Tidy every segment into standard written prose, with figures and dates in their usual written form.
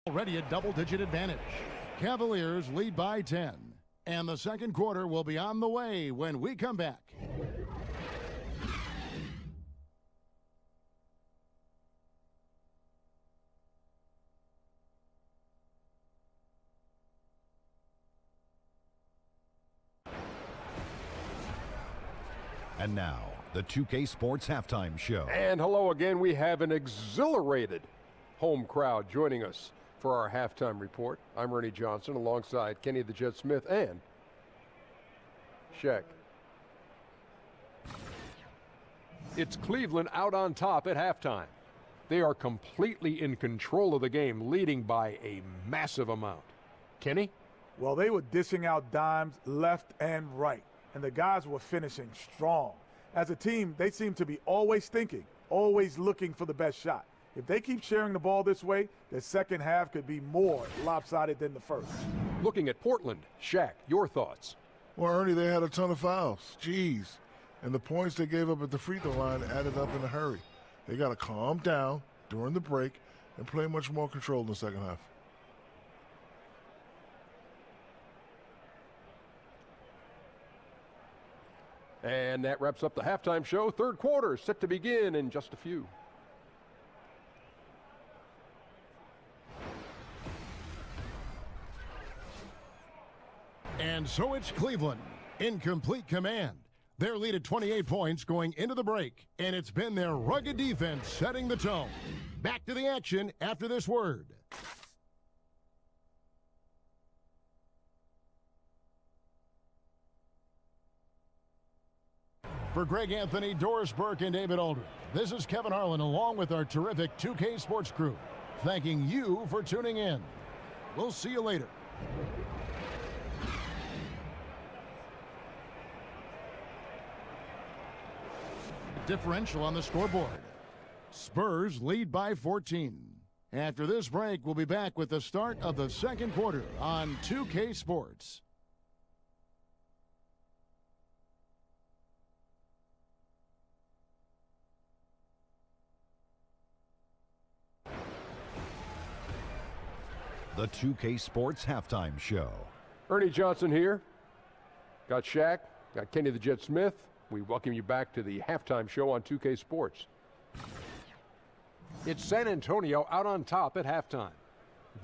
Already a double-digit advantage. Cavaliers lead by 10. And the second quarter will be on the way when we come back. And now, the 2K Sports Halftime Show. And hello again. We have an exhilarated home crowd joining us for our halftime report. I'm Ernie Johnson alongside Kenny the Jet Smith and Shaq. It's Cleveland out on top at halftime. They are completely in control of the game, leading by a massive amount. Kenny? Well, they were dishing out dimes left and right, and the guys were finishing strong. As a team, they seem to be always thinking, always looking for the best shot. If they keep sharing the ball this way, the second half could be more lopsided than the first. Looking at Portland, Shaq, your thoughts? Well, Ernie, they had a ton of fouls. Jeez. And the points they gave up at the free throw line added up in a hurry. They got to calm down during the break and play much more control in the second half. And that wraps up the halftime show. Third quarter set to begin in just a few. And so it's Cleveland in complete command. Their lead at 28 points going into the break, and it's been their rugged defense setting the tone. Back to the action after this word. For Greg Anthony, Doris Burke, and David Aldridge, this is Kevin Harlan along with our terrific 2K Sports crew, thanking you for tuning in. We'll see you later. Differential on the scoreboard. Spurs lead by 14. After this break, we'll be back with the start of the second quarter on 2K Sports. The 2K Sports Halftime Show. Ernie Johnson here. Got Shaq, got Kenny the Jet Smith. We welcome you back to the halftime show on 2K Sports. It's San Antonio out on top at halftime.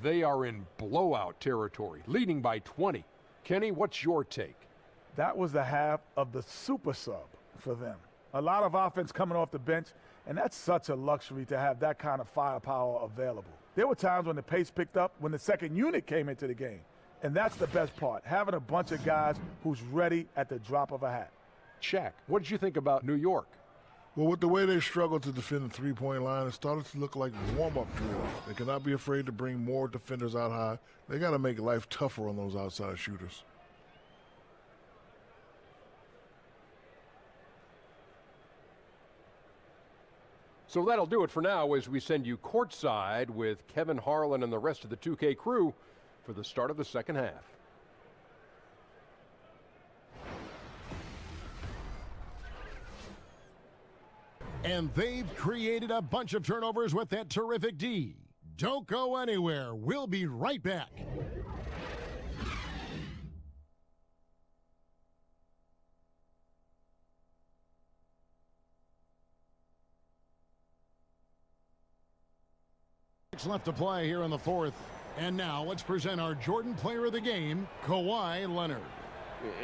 They are in blowout territory, leading by 20. Kenny, what's your take? That was the half of the super sub for them. A lot of offense coming off the bench, and that's such a luxury to have that kind of firepower available. There were times when the pace picked up when the second unit came into the game, and that's the best part, having a bunch of guys who's ready at the drop of a hat. Shaq, what did you think about New York? Well, with the way they struggled to defend the three-point line, it started to look like warm-up drills. They cannot be afraid to bring more defenders out high. They got to make life tougher on those outside shooters. So that'll do it for now as we send you courtside with Kevin Harlan and the rest of the 2K crew for the start of the second half. And they've created a bunch of turnovers with that terrific D. Don't go anywhere. We'll be right back. Left to play here in the fourth. And now let's present our Jordan Player of the Game, Kawhi Leonard.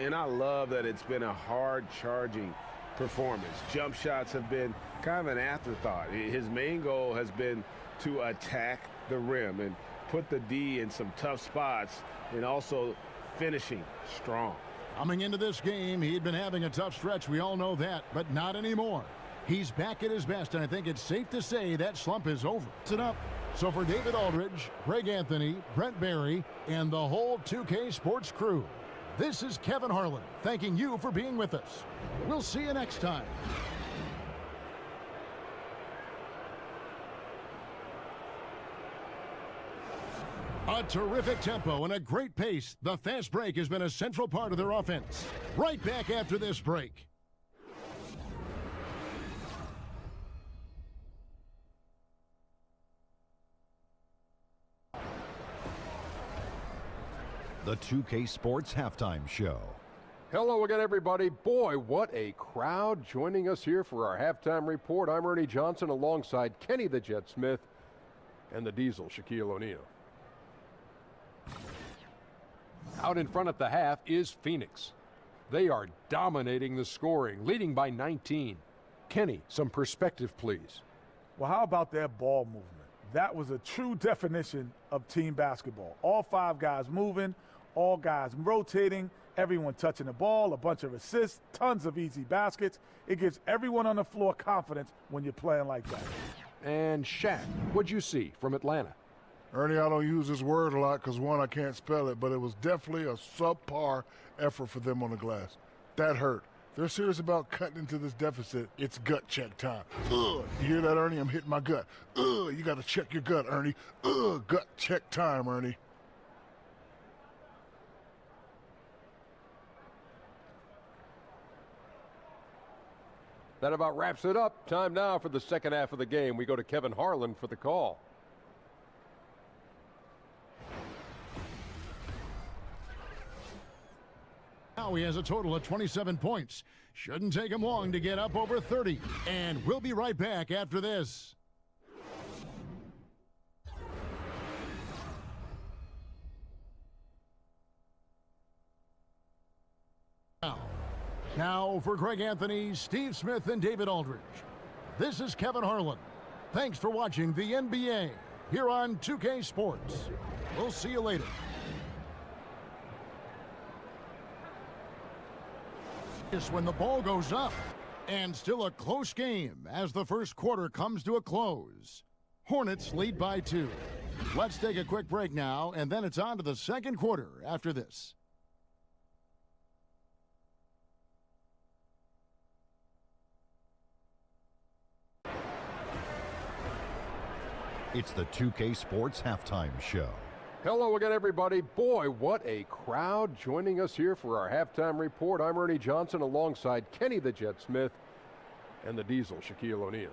And I love that it's been a hard-charging performance. Jump shots have been kind of an afterthought. His main goal has been to attack the rim and put the D in some tough spots and also finishing strong. Coming into this game, he'd been having a tough stretch. We all know that, but not anymore. He's back at his best, and I think it's safe to say that slump is over. Sit up. So for David Aldridge, Greg Anthony, Brent Barry, and the whole 2K Sports crew, this is Kevin Harlan thanking you for being with us. We'll see you next time. A terrific tempo and a great pace. The fast break has been a central part of their offense. Right back after this break. the 2K Sports Halftime Show. Hello again, everybody. Boy, what a crowd joining us here for our halftime report. I'm Ernie Johnson alongside Kenny the Jet Smith and the Diesel, Shaquille O'Neal. Out in front at the half is Phoenix. They are dominating the scoring, leading by 19. Kenny, some perspective, please. Well, how about their ball movement? That was a true definition of team basketball. All 5 guys moving, all guys rotating, everyone touching the ball, a bunch of assists, tons of easy baskets. It gives everyone on the floor confidence when you're playing like that. And Shaq, what'd you see from Atlanta? Ernie, I don't use this word a lot because, one, I can't spell it, but it was definitely a subpar effort for them on the glass. That hurt. They're serious about cutting into this deficit. It's gut check time. Ugh. You hear that, Ernie? I'm hitting my gut. Ugh. You got to check your gut, Ernie. Ugh. Gut check time, Ernie. That about wraps it up. Time now for the second half of the game. We go to Kevin Harlan for the call. Now he has a total of 27 points. Shouldn't take him long to get up over 30. And we'll be right back after this. Now for Greg Anthony, Steve Smith, and David Aldridge. This is Kevin Harlan. Thanks for watching the NBA here on 2K Sports. We'll see you later. When the ball goes up, and still a close game as the first quarter comes to a close. Hornets lead by 2. Let's take a quick break now, and then it's on to the second quarter after this. It's the 2K Sports Halftime Show. Hello again, everybody. Boy, what a crowd joining us here for our halftime report. I'm Ernie Johnson alongside Kenny the Jet Smith and the Diesel, Shaquille O'Neal.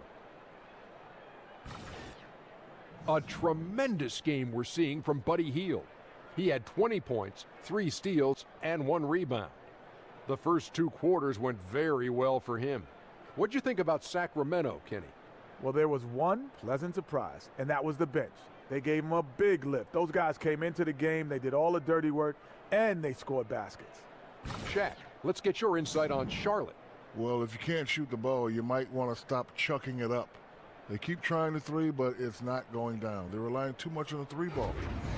A tremendous game we're seeing from Buddy Hield. He had 20 points, 3 steals, and 1 rebound. The first 2 quarters went very well for him. What'd you think about Sacramento, Kenny? Well, there was one pleasant surprise, and that was the bench. They gave him a big lift. Those guys came into the game, they did all the dirty work, and they scored baskets. Shaq, let's get your insight on Charlotte. Well, if you can't shoot the ball, you might want to stop chucking it up. They keep trying the 3, but it's not going down. They're relying too much on the 3 ball.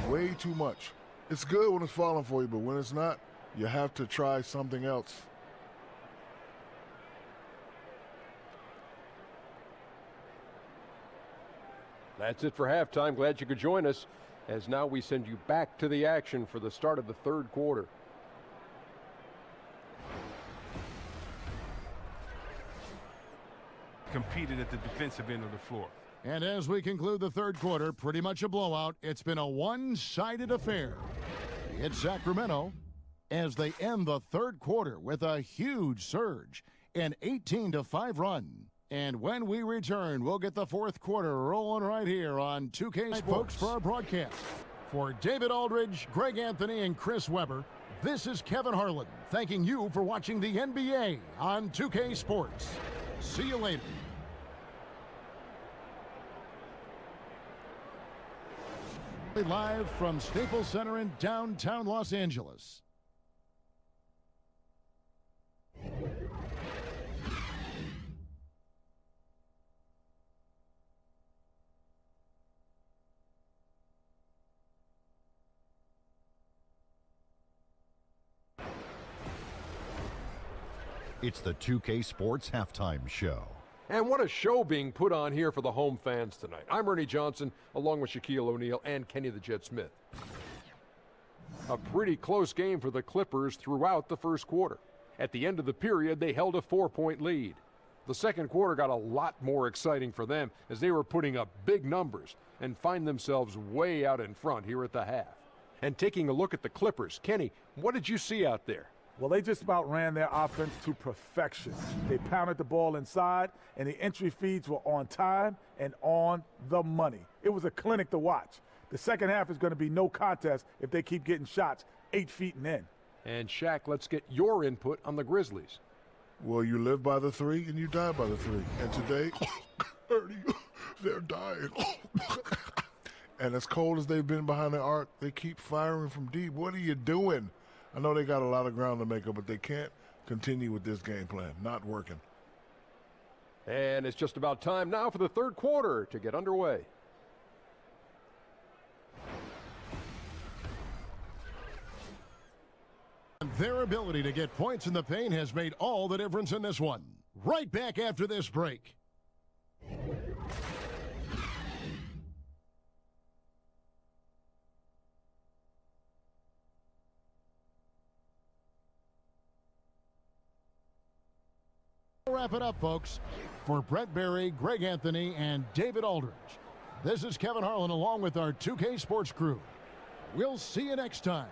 Way too much. It's good when it's falling for you, but when it's not, you have to try something else. That's it for halftime. Glad you could join us, as now we send you back to the action for the start of the third quarter. Competed at the defensive end of the floor. And as we conclude the third quarter, pretty much a blowout. It's been a one-sided affair. It's Sacramento as they end the third quarter with a huge surge, an 18-5 run. And when we return, we'll get the fourth quarter rolling right here on 2K Sports. Folks, for our broadcast. For David Aldridge, Greg Anthony, and Chris Webber, this is Kevin Harlan, thanking you for watching the NBA on 2K Sports. See you later. Live from Staples Center in downtown Los Angeles. It's the 2K Sports Halftime Show. And what a show being put on here for the home fans tonight. I'm Ernie Johnson, along with Shaquille O'Neal and Kenny the Jet Smith. A pretty close game for the Clippers throughout the first quarter. At the end of the period, they held a 4-point lead. The second quarter got a lot more exciting for them as they were putting up big numbers and find themselves way out in front here at the half. And taking a look at the Clippers, Kenny, what did you see out there? Well, they just about ran their offense to perfection. They pounded the ball inside, and the entry feeds were on time and on the money. It was a clinic to watch. The second half is going to be no contest if they keep getting shots 8 feet and in. And Shaq, let's get your input on the Grizzlies. Well, you live by the 3 and you die by the 3. And today, Ernie, they're dying. And as cold as they've been behind the arc, they keep firing from deep. What are you doing? I know they got a lot of ground to make up, but they can't continue with this game plan. Not working. And it's just about time now for the third quarter to get underway. Their ability to get points in the paint has made all the difference in this one. Right back after this break. We'll wrap it up, folks. For Brett Berry, Greg Anthony, and David Aldridge, this is Kevin Harlan along with our 2K Sports crew. We'll see you next time.